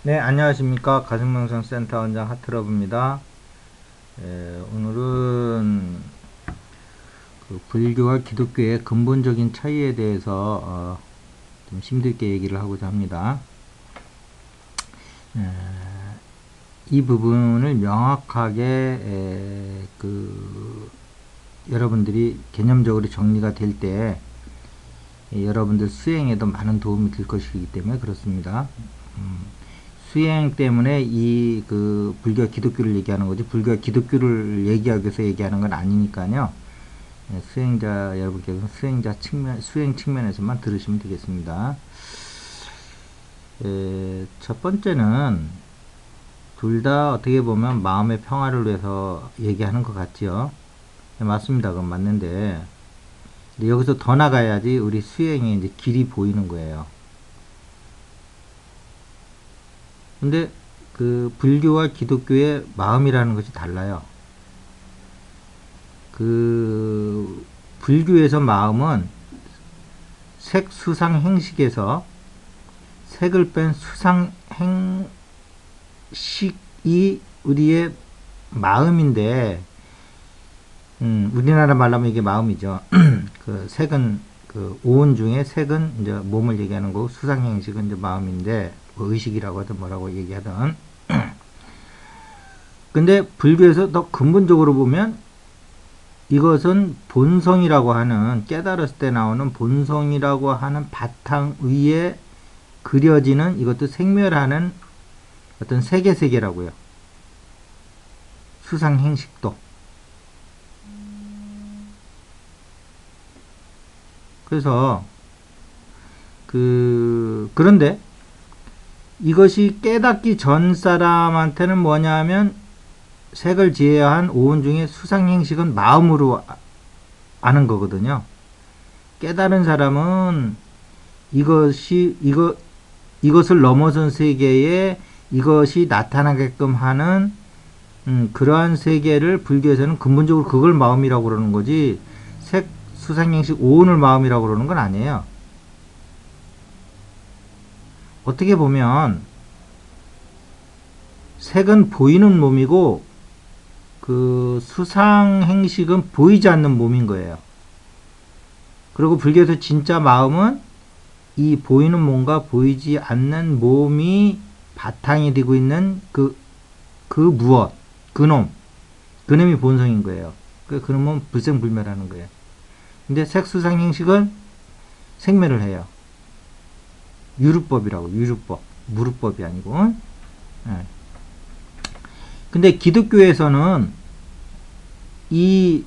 네, 안녕하십니까. 가정명상센터 원장 하트러브입니다. 오늘은 그 불교와 기독교의 근본적인 차이에 대해서 좀 힘들게 얘기를 하고자 합니다. 에, 이 부분을 명확하게 여러분들이 개념적으로 정리가 될 때 여러분들 수행에도 많은 도움이 될 것이기 때문에 그렇습니다. 수행 때문에 이 불교 기독교를 얘기하는 거지 불교 기독교를 얘기하기 위해서 얘기하는 건 아니니까요. 수행자 여러분께서 수행 측면에서만 들으시면 되겠습니다. 첫 번째는 둘 다 어떻게 보면 마음의 평화를 위해서 얘기하는 것 같지요. 맞습니다. 그건 맞는데 여기서 더 나가야지 우리 수행의 이제 길이 보이는 거예요. 근데 그 불교와 기독교의 마음이라는 것이 달라요. 그 불교에서 마음은 색, 수상, 행식에서 색을 뺀 수상, 행식이 우리의 마음인데, 우리나라 말로 하면 이게 마음이죠. 그 색은 그 오온 중에 색은 이제 몸을 얘기하는 거고 수상, 행식은 이제 마음인데 뭐 의식이라고 하든 뭐라고 얘기하든. 근데 불교에서 더 근본적으로 보면 이것은 본성이라고 하는 깨달았을 때 나오는 본성이라고 하는 바탕 위에 그려지는 이것도 생멸하는 어떤 세계라고요. 수상행식도. 그래서 그런데 이것이 깨닫기 전 사람한테는 뭐냐면 색을 지혜한 오온 중에 수상행식은 마음으로 아는 거거든요. 깨달은 사람은 이것을 넘어선 세계에 이것이 나타나게끔 하는 그러한 세계를 불교에서는 근본적으로 그걸 마음이라고 그러는 거지 색, 수상행식, 오온을 마음이라고 그러는 건 아니에요. 어떻게 보면 색은 보이는 몸이고 그 수상행식은 보이지 않는 몸인 거예요. 그리고 불교에서 진짜 마음은 이 보이는 몸과 보이지 않는 몸이 바탕이 되고 있는 그 무엇, 그놈이 본성인 거예요. 그놈은 불생불멸하는 거예요. 근데 색수상행식은 생멸을 해요. 유루법이라고, 유루법. 무루법이 아니고. 예. 근데 기독교에서는 이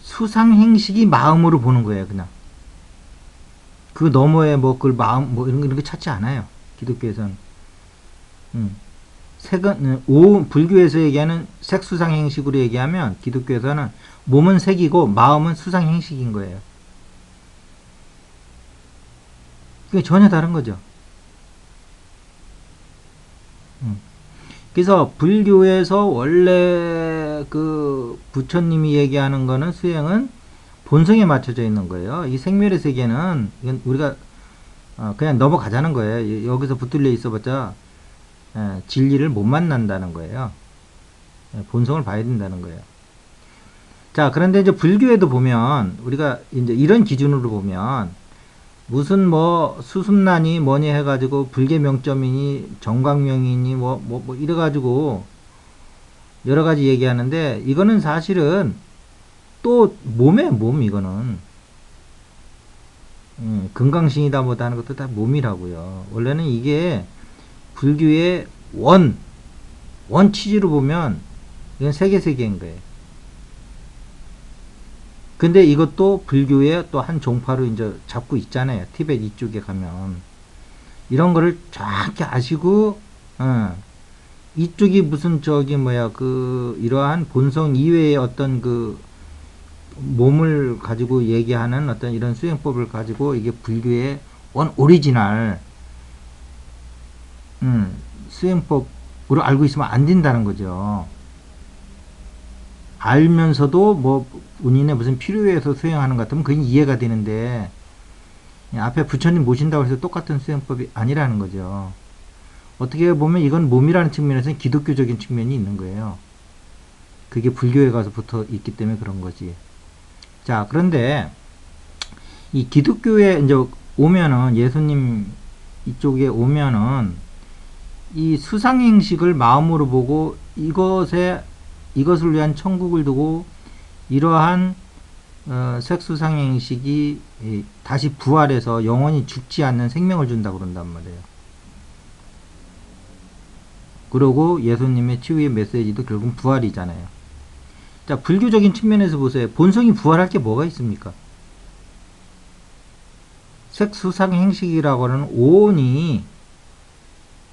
수상행식이 마음으로 보는 거예요, 그냥. 그 너머에 뭐, 그걸 마음, 뭐, 이런 거 찾지 않아요. 기독교에서는. 색은, 불교에서 얘기하는 색수상행식으로 얘기하면, 기독교에서는 몸은 색이고, 마음은 수상행식인 거예요. 그게 전혀 다른 거죠. 그래서 불교에서 원래 그 부처님이 얘기하는 거는 수행은 본성에 맞춰져 있는 거예요. 이 생멸의 세계는 이건 우리가 그냥 넘어가자는 거예요. 여기서 붙들려 있어봤자 진리를 못 만난다는 거예요. 본성을 봐야 된다는 거예요. 자, 그런데 이제 불교에도 보면 우리가 이제 이런 기준으로 보면 무슨 뭐 수습란이 뭐니 해가지고 불계 명점이니 정광명이니 뭐 이래가지고 여러 가지 얘기하는데 이거는 사실은 또 몸에 몸 이거는 금강신이다 뭐다 하는 것도 다 몸이라고요. 원래는 이게 불교의 원 취지로 보면 이건 세계인 거예요. 근데 이것도 불교의 또 한 종파로 이제 잡고 있잖아요. 티베트 이쪽에 가면 이런 거를 정확히 아시고 이쪽이 무슨 저기 뭐야 이러한 본성 이외의 어떤 그 몸을 가지고 얘기하는 어떤 이런 수행법을 가지고 이게 불교의 원 오리지널 수행법으로 알고 있으면 안 된다는 거죠. 알면서도 뭐 본인의 무슨 필요해서 수행하는 것 같으면 그게 이해가 되는데 앞에 부처님 모신다고 해서 똑같은 수행법이 아니라는 거죠. 어떻게 보면 이건 몸이라는 측면에서는 기독교적인 측면이 있는 거예요. 그게 불교에 가서 붙어 있기 때문에 그런 거지. 자, 그런데 이 기독교에 이제 오면은, 예수님 이쪽에 오면은 이 수상행식을 마음으로 보고 이것을 위한 천국을 두고 이러한 색수상행식이 다시 부활해서 영원히 죽지 않는 생명을 준다고 그런단 말이에요. 그러고 예수님의 치유의 메시지도 결국 부활이잖아요. 자, 불교적인 측면에서 보세요. 본성이 부활할 게 뭐가 있습니까? 색수상행식이라고 하는 오온이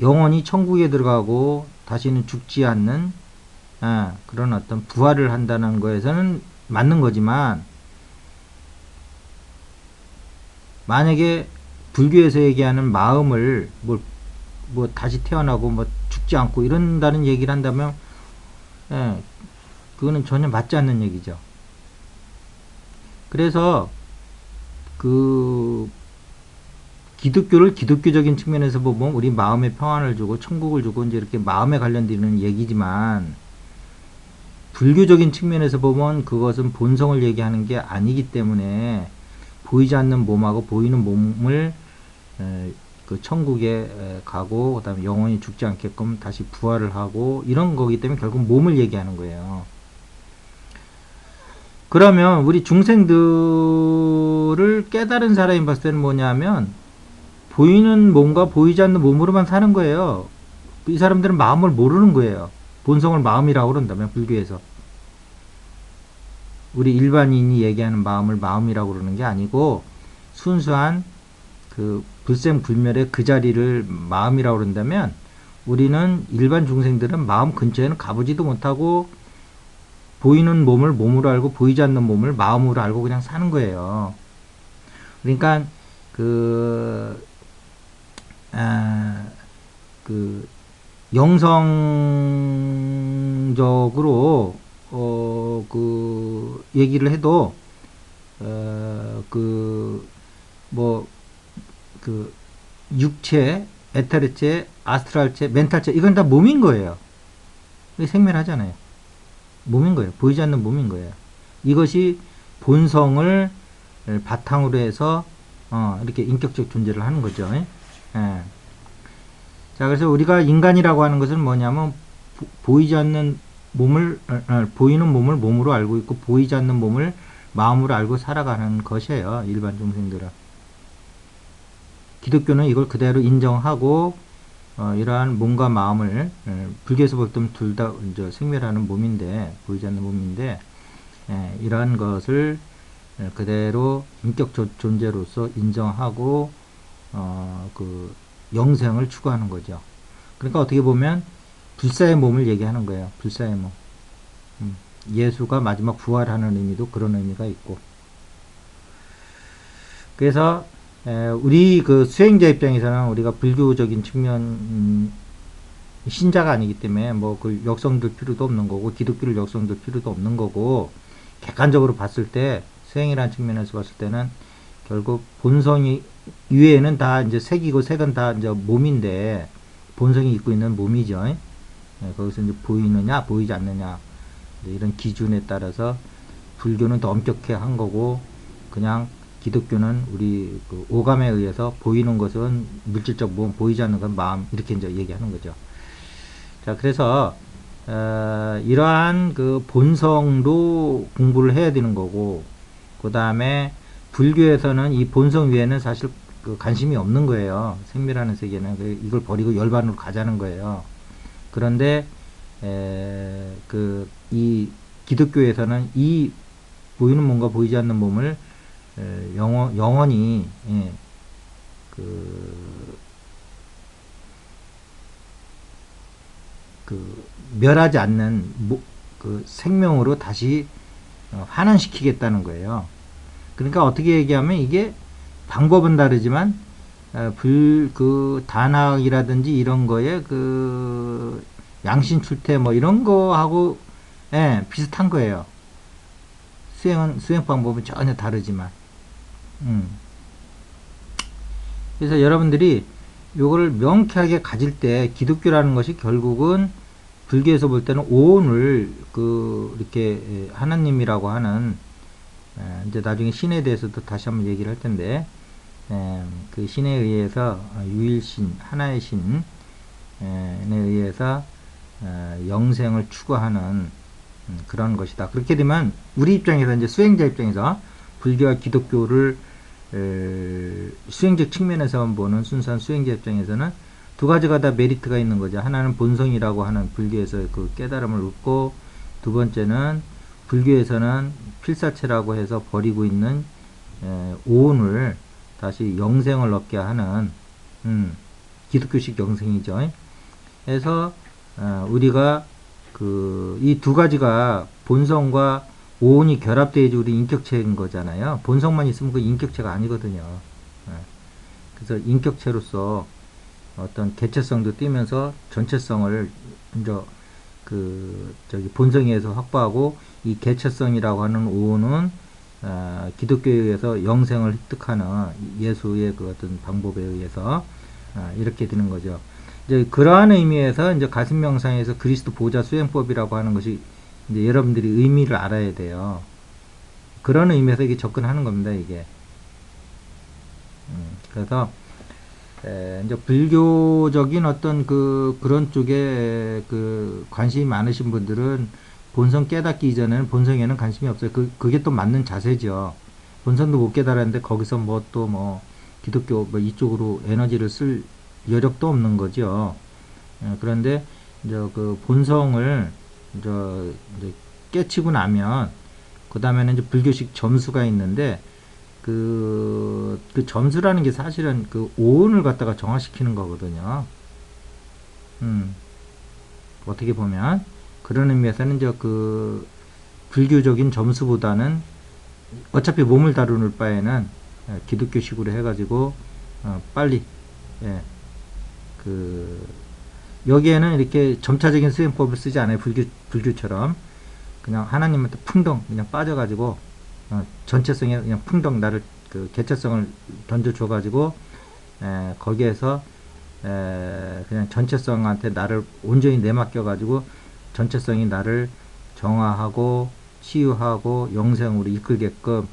영원히 천국에 들어가고 다시는 죽지 않는 그런 어떤 부활을 한다는 거에서는 맞는 거지만, 만약에 불교에서 얘기하는 마음을 뭐 다시 태어나고 뭐 죽지 않고 이런다는 얘기를 한다면, 그거는 전혀 맞지 않는 얘기죠. 그래서 그 기독교를 기독교적인 측면에서 보면 우리 마음에 평안을 주고 천국을 주고 이제 이렇게 마음에 관련되는 얘기지만, 불교적인 측면에서 보면 그것은 본성을 얘기하는 게 아니기 때문에 보이지 않는 몸하고 보이는 몸을 그 천국에 가고 그다음에 영원히 죽지 않게끔 다시 부활을 하고 이런 거기 때문에 결국 몸을 얘기하는 거예요. 그러면 우리 중생들을 깨달은 사람이 봤을 때는 뭐냐면, 보이는 몸과 보이지 않는 몸으로만 사는 거예요. 이 사람들은 마음을 모르는 거예요. 본성을 마음이라고 그런다면, 불교에서 우리 일반인이 얘기하는 마음을 마음이라고 그러는 게 아니고, 순수한 그 불생불멸의 그 자리를 마음이라고 그런다면, 우리는 일반 중생들은 마음 근처에는 가보지도 못하고 보이는 몸을 몸으로 알고 보이지 않는 몸을 마음으로 알고 그냥 사는 거예요. 그러니까 그 영성적으로 그 얘기를 해도 그 육체, 에테르체, 아스트랄체, 멘탈체, 이건 다 몸인 거예요. 생멸하잖아요. 몸인 거예요. 보이지 않는 몸인 거예요. 이것이 본성을 바탕으로 해서 이렇게 인격적 존재를 하는 거죠. 예. 자, 그래서 우리가 인간이라고 하는 것은 뭐냐면, 보이지 않는 몸을 보이는 몸을 몸으로 알고 있고 보이지 않는 몸을 마음으로 알고 살아가는 것이에요. 일반 중생들은. 기독교는 이걸 그대로 인정하고 이러한 몸과 마음을, 불교에서 볼 때는 둘 다 생멸하는 몸인데, 보이지 않는 몸인데, 이러한 것을 그대로 인격 존재로서 인정하고 그 영생을 추구하는 거죠. 그러니까 어떻게 보면 불사의 몸을 얘기하는 거예요. 불사의 몸. 예수가 마지막 부활하는 의미도 그런 의미가 있고. 그래서 우리 그 수행자 입장에서는 우리가 불교적인 측면 신자가 아니기 때문에 뭐 그 역성들 필요도 없는 거고, 기독교를 역성들 필요도 없는 거고, 객관적으로 봤을 때 수행이라는 측면에서 봤을 때는 결국 본성이 위에는 다 이제 색이고, 색은 다 이제 몸인데 본성이 입고 있는 몸이죠. 거기서 이제 보이느냐 보이지 않느냐 이런 기준에 따라서 불교는 더 엄격해 한 거고, 그냥 기독교는 우리 그 오감에 의해서 보이는 것은 물질적 몸, 보이지 않는 건 마음, 이렇게 이제 얘기하는 거죠. 자, 그래서 이러한 그 본성도 공부를 해야 되는 거고, 그 다음에 불교에서는 이 본성 위에는 사실 그 관심이 없는 거예요. 생멸하는 세계는 이걸 버리고 열반으로 가자는 거예요. 그런데 이 기독교에서는 이 보이는 몸과 보이지 않는 몸을 영원히 멸하지 않는 그 생명으로 다시 환원시키겠다는 거예요. 그러니까 어떻게 얘기하면, 이게 방법은 다르지만 그 단학이라든지 이런 거에 그 양신출태 뭐 이런 거하고 비슷한 거예요. 수행 방법은 전혀 다르지만. 그래서 여러분들이 요거를 명쾌하게 가질 때 기독교라는 것이 결국은 불교에서 볼 때는 오온을 이렇게 하나님이라고 하는 이제 나중에 신에 대해서도 다시 한번 얘기를 할 텐데 그 신에 의해서 유일신 하나의 신에 의해서 영생을 추구하는 그런 것이다. 그렇게 되면 우리 입장에서 이제 수행자 입장에서 불교와 기독교를 수행적 측면에서만 보는 순수한 수행자 입장에서는 두 가지가 다 메리트가 있는 거죠. 하나는 본성이라고 하는 불교에서 그 깨달음을 얻고, 두 번째는 불교에서는 필사체라고 해서 버리고 있는 오온을 다시 영생을 얻게 하는 기독교식 영생이죠. 그래서 우리가 이 두 가지가 본성과 오온이 결합돼야지 우리 인격체인 거잖아요. 본성만 있으면 그 인격체가 아니거든요. 그래서 인격체로서 어떤 개체성도 띄면서 전체성을 먼저 본성에서 확보하고, 이 개체성이라고 하는 오온은 기독교에서 영생을 획득하는 예수의 그 어떤 방법에 의해서 이렇게 되는 거죠. 이제 그러한 의미에서 이제 가슴명상에서 그리스도 보좌 수행법이라고 하는 것이 이제 여러분들이 의미를 알아야 돼요. 그런 의미에서 이게 접근하는 겁니다, 이게. 그래서 이제 불교적인 어떤 그런 쪽에 관심이 많으신 분들은 본성 깨닫기 이전에는 본성에는 관심이 없어요. 그게 또 맞는 자세죠. 본성도 못 깨달았는데 거기서 기독교 이쪽으로 에너지를 쓸 여력도 없는 거죠. 그런데 이제 그 본성을 이제 깨치고 나면 그 다음에는 이제 불교식 점수가 있는데 그 점수라는 게 사실은 그 오온을 갖다가 정화시키는 거거든요. 어떻게 보면 그런 의미에서는 이제 그 불교적인 점수보다는 어차피 몸을 다루는 바에는 기독교식으로 해가지고 빨리 여기에는 이렇게 점차적인 수행법을 쓰지 않아요. 불교처럼 그냥 하나님한테 풍덩 그냥 빠져가지고 전체성에 그냥 풍덩 나를 개체성을 던져줘가지고 거기에서 그냥 전체성한테 나를 온전히 내맡겨가지고 전체성이 나를 정화하고 치유하고 영생으로 이끌게끔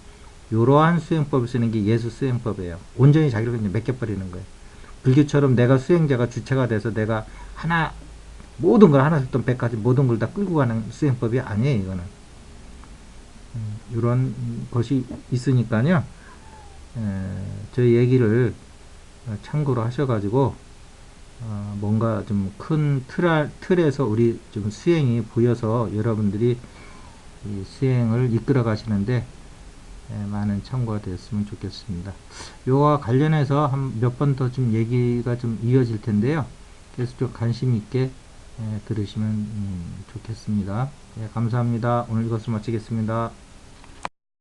이러한 수행법을 쓰는 게 예수 수행법이에요. 온전히 자기를 그냥 맡겨버리는 거예요. 불교처럼 내가 수행자가 주체가 돼서 내가 모든 걸 하나부터 백까지 모든 걸 다 끌고 가는 수행법이 아니에요. 이거는 이런 것이 있으니까요. 저희 얘기를 참고로 하셔가지고 뭔가 좀 큰 틀에서 우리 좀 수행이 보여서 여러분들이 이 수행을 이끌어 가시는데 많은 참고가 되었으면 좋겠습니다. 요와 관련해서 한 몇 번 더 좀 얘기가 좀 이어질 텐데요. 그래서 좀 관심 있게 들으시면 좋겠습니다. 감사합니다. 오늘 이것을 마치겠습니다.